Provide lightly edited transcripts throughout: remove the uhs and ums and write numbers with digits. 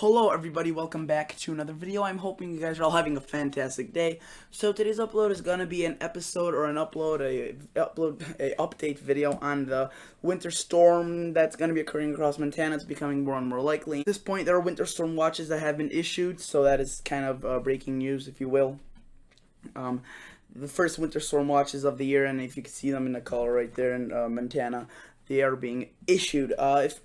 Hello everybody, welcome back to another video. I'm hoping you guys are all having a fantastic day. So today's upload is gonna be an episode or an update video on the winter storm that's gonna be occurring across Montana. It's becoming more and more likely. At this point, there are winter storm watches that have been issued, so that is kind of breaking news, if you will. The first winter storm watches of the year, and if you can see them in the color right there in Montana, they are being issued.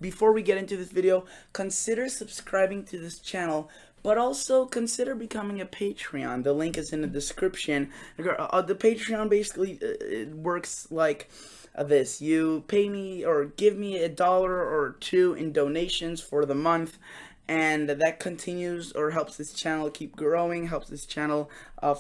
Before we get into this video, consider subscribing to this channel, but also consider becoming a Patreon. The link is in the description. The Patreon basically it works like this. You pay me or give me $1 or $2 in donations for the month, and that continues or helps this channel keep growing, helps this channel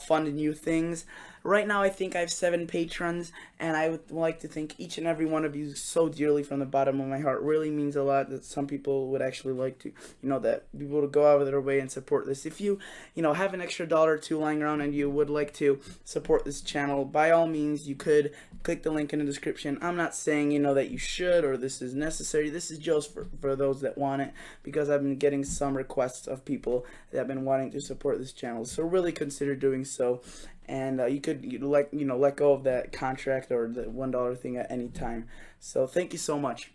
fund new things. Right now I think I have 7 patrons, and I would like to thank each and every one of you so dearly from the bottom of my heart. It really means a lot that some people would actually like to, that people to go out of their way and support this. If you, have an extra $1 or $2 lying around and you would like to support this channel, by all means you could click the link in the description. I'm not saying, that you should or this is necessary. This is just for those that want it, because I've been getting some requests of people that have been wanting to support this channel. So really consider doing so. And you could let go of that contract or the $1 thing at any time. So thank you so much.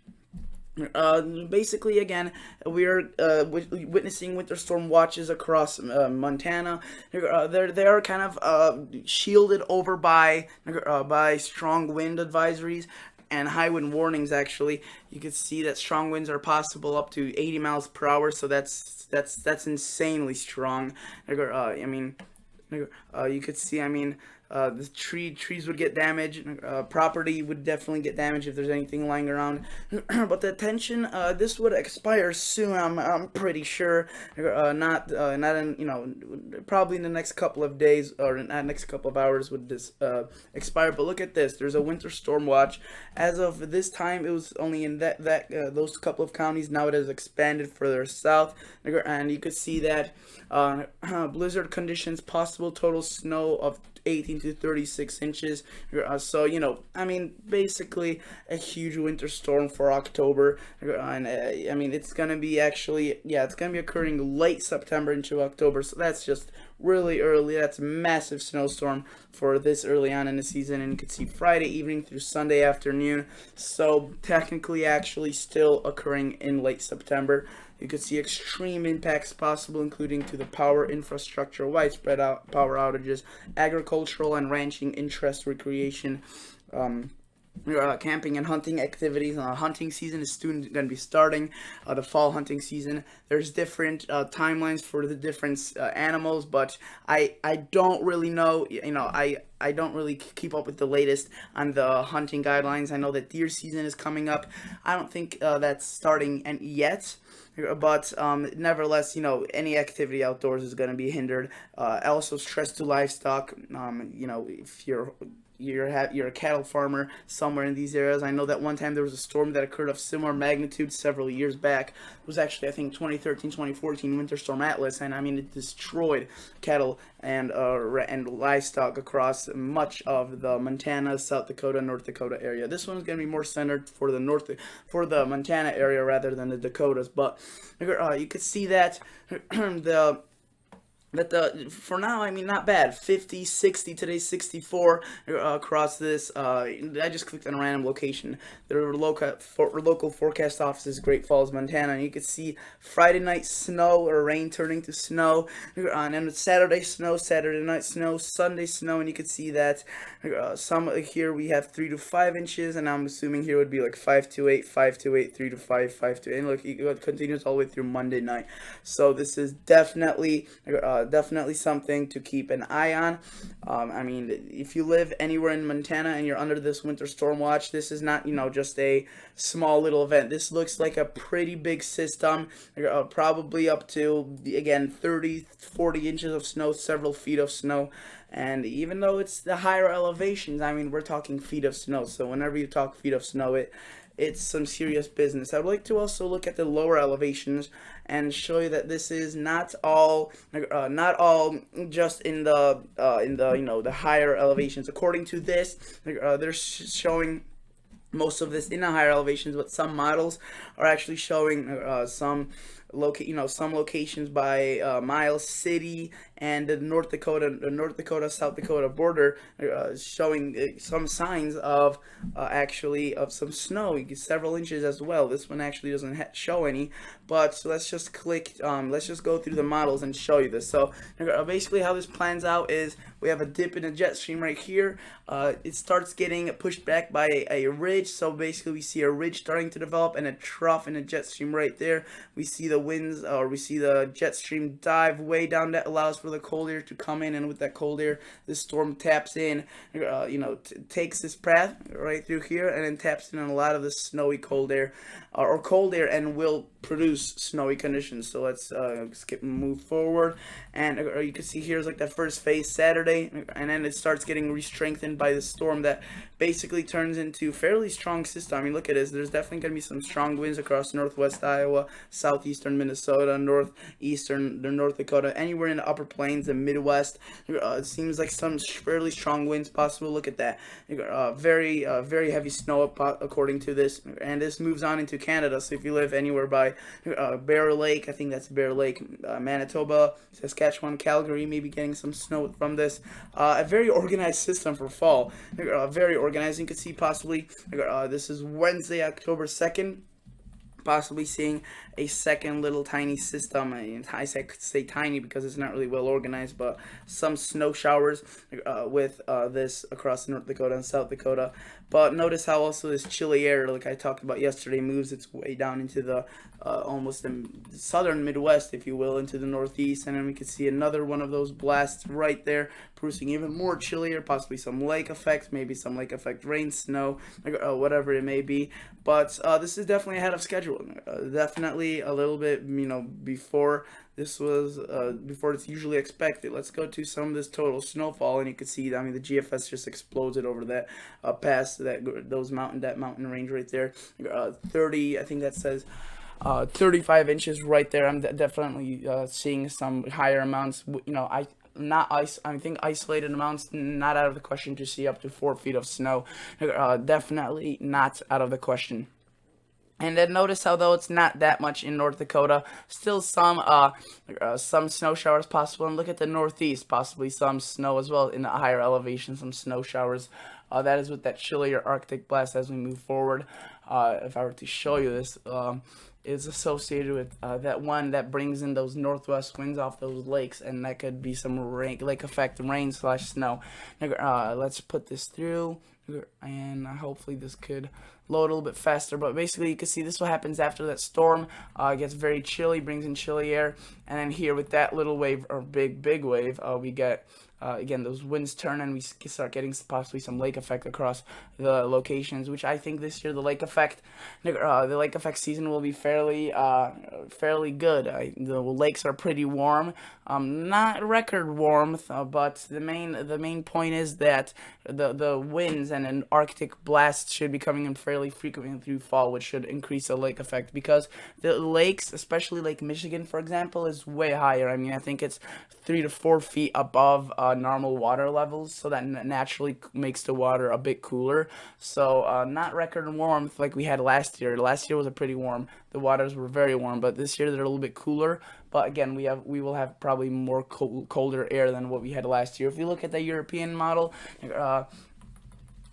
Basically, again, we are witnessing winter storm watches across Montana. They are kind of shielded over by strong wind advisories and high wind warnings. Actually, you can see that strong winds are possible up to 80 miles per hour. So that's insanely strong. You could see, the trees would get damaged, property would definitely get damaged if there's anything lying around. But the attention, this would expire soon. I'm pretty sure, not in probably in the next couple of days or in the next couple of hours would this expire. But look at this. There's a winter storm watch. As of this time, it was only in those couple of counties. Now it has expanded further south, and you could see that blizzard conditions, possible total snow of 18 to 36 inches. So basically a huge winter storm for October. And it's gonna be it's gonna be occurring late September into October. So that's just really early. That's a massive snowstorm for this early on in the season. And you can see Friday evening through Sunday afternoon. So technically actually still occurring in late September. You could see extreme impacts possible, including to the power infrastructure, widespread power outages, agricultural and ranching interest, recreation, camping and hunting activities. Hunting season is soon going to be starting. The fall hunting season. There's different timelines for the different animals, but I don't really know. I don't really keep up with the latest on the hunting guidelines. I know that deer season is coming up. I don't think that's starting yet. But nevertheless, any activity outdoors is going to be hindered. Also, stress to livestock. If you're a cattle farmer somewhere in these areas. I know that one time there was a storm that occurred of similar magnitude several years back. It was actually, I think, 2013, 2014 Winter Storm Atlas, and it destroyed cattle and livestock across much of the Montana, South Dakota, North Dakota area. This one's going to be more centered for the the Montana area rather than the Dakotas. But you could see that for now, not bad. 50, 60, today's 64 across this. I just clicked on a random location. There were local forecast offices, Great Falls, Montana, and you could see Friday night snow or rain turning to snow, and then Saturday snow, Saturday night snow, Sunday snow, and you could see that some here we have 3 to 5 inches, and I'm assuming here would be like 5 to 8, 5 to 8, 3 to 5, 5 to 8, and look, it continues all the way through Monday night. So this is definitely something to keep an eye on. If you live anywhere in Montana and you're under this winter storm watch, this is not, just a small little event. This looks like a pretty big system, probably up to, again, 30, 40 inches of snow, several feet of snow. And even though it's the higher elevations, we're talking feet of snow. So whenever you talk feet of snow, it's some serious business. I'd like to also look at the lower elevations and show you that this is not all just in the the higher elevations. According to this, they're showing most of this in the higher elevations, but some models are actually showing some some locations by Miles City and the North Dakota South Dakota border, showing some signs of actually of some snow. You get several inches as well. This one actually doesn't show any, but so let's just let's just go through the models and show you this. So basically how this plans out is we have a dip in a jet stream right here. It starts getting pushed back by a ridge, so basically we see a ridge starting to develop and a trough in a jet stream right there. We see the winds, or we see the jet stream dive way down. That allows for the cold air to come in, and with that cold air, the storm taps in, takes this path right through here, and then taps in on a lot of the snowy cold air, or cold air, and will produce snowy conditions. So let's skip and move forward, and you can see here's like that first phase Saturday, and then it starts getting re-strengthened by the storm that basically turns into fairly strong system. I mean, look at this. There's definitely going to be some strong winds across northwest Iowa, southeastern Minnesota, northeastern North Dakota, anywhere in the upper plains and Midwest. It seems like some fairly strong winds possible. Look at that. Very heavy snow according to this, and this moves on into Canada. So if you live anywhere by Bear Lake, I think that's Bear Lake, Manitoba, Saskatchewan, Calgary, maybe getting some snow from this. A very organized system for fall. Very organized. You can see possibly this is Wednesday, October 2nd. Possibly seeing a second little tiny system. I say tiny because it's not really well organized, but some snow showers with this across North Dakota and South Dakota. But notice how also this chilly air, like I talked about yesterday, moves its way down into the almost the southern Midwest, if you will, into the Northeast, and then we can see another one of those blasts right there, producing even more chilly air, possibly some lake effect, maybe some lake effect rain, snow, whatever it may be. But this is definitely ahead of schedule. Definitely a little bit, before this was before it's usually expected. Let's go to some of this total snowfall, and you can see, I mean, the GFS just exploded over that past that mountain range right there. 30, I think that says 35 inches right there. I'm definitely seeing some higher amounts. I think isolated amounts, not out of the question to see up to 4 feet of snow. Definitely not out of the question. And then notice how, though it's not that much in North Dakota, still some snow showers possible. And look at the Northeast, possibly some snow as well in the higher elevation, some snow showers. That is with that chillier Arctic blast as we move forward. If I were to show you this, is associated with that one that brings in those northwest winds off those lakes, and that could be some lake effect rain/snow. Let's put this through, and hopefully this could load a little bit faster. But basically, you can see this is what happens after that storm. It gets very chilly, brings in chilly air, and then here with that little wave, or big wave, we get again those winds turn, and we start getting possibly some lake effect across the locations, which I think this year the lake effect season will be fairly good. The lakes are pretty warm, not record warmth, but the main point is that the winds and an Arctic blast should be coming in fairly frequently through fall, which should increase the lake effect, because the lakes, especially Lake Michigan, for example, is way higher. I mean, I think it's 3 to 4 feet above normal water levels, so that naturally makes the water a bit cooler. So not record warmth like we had last year. Last year was a pretty warm. The waters were very warm, but this year they're a little bit cooler. But again, we will have probably more colder air than what we had last year. If you look at the European model,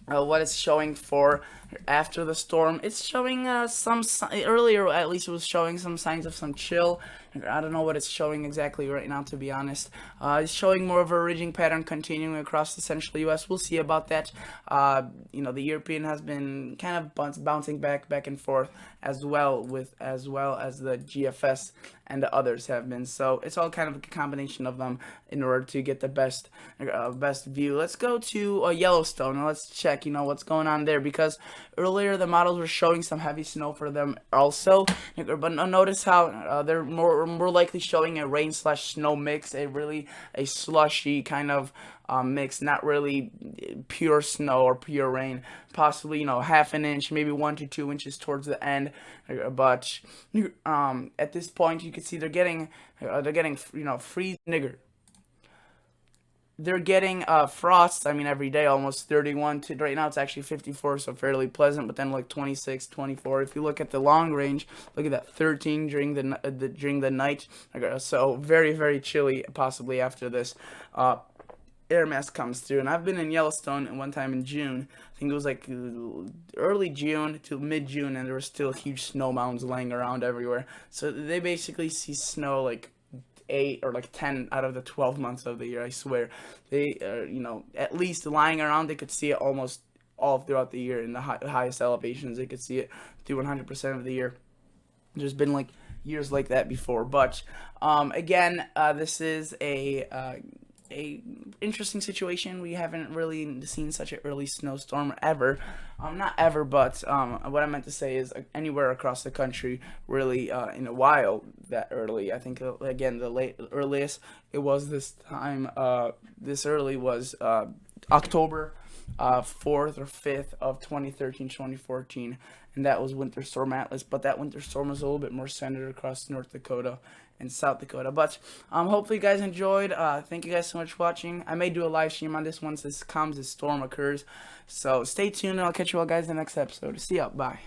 what it's showing for after the storm, it's showing earlier at least it was showing some signs of some chill. I don't know what it's showing exactly right now, to be honest. It's showing more of a ridging pattern continuing across the central U.S. We'll see about that. The European has been kind of bouncing back and forth as well as the GFS and the others have been. So it's all kind of a combination of them in order to get the best view. Let's go to Yellowstone and let's check what's going on there, because earlier the models were showing some heavy snow for them also, but notice how they're more likely showing a rain/snow mix, a slushy kind of mix, not really pure snow or pure rain. Possibly half an inch, maybe 1 to 2 inches towards the end, but at this point you can see they're getting freeze nigger. they're getting frosts. I mean, every day, almost 31 to right now. It's actually 54, so fairly pleasant. But then like 26, 24. If you look at the long range, look at that 13 during the night. So very very chilly, possibly after this. Air mass comes through, and I've been in Yellowstone one time in June. I think it was like early June to mid June, and there were still huge snow mounds laying around everywhere. So they basically see snow like 8 or like 10 out of the 12 months of the year. I swear, they at least lying around. They could see it almost all throughout the year in the highest elevations. They could see it through 100% of the year. There's been like years like that before, but again, this is a interesting situation. We haven't really seen such an early snowstorm ever. Not ever, but what I meant to say is anywhere across the country really in a while that early. I think again the earliest it was this time this early was October 4th or 5th of 2013, 2014, and that was Winter Storm Atlas. But that winter storm was a little bit more centered across North Dakota and South Dakota. But hopefully you guys enjoyed. Thank you guys so much for watching. I may do a live stream on this once this storm occurs. So stay tuned, and I'll catch you all guys in the next episode. See ya. Bye.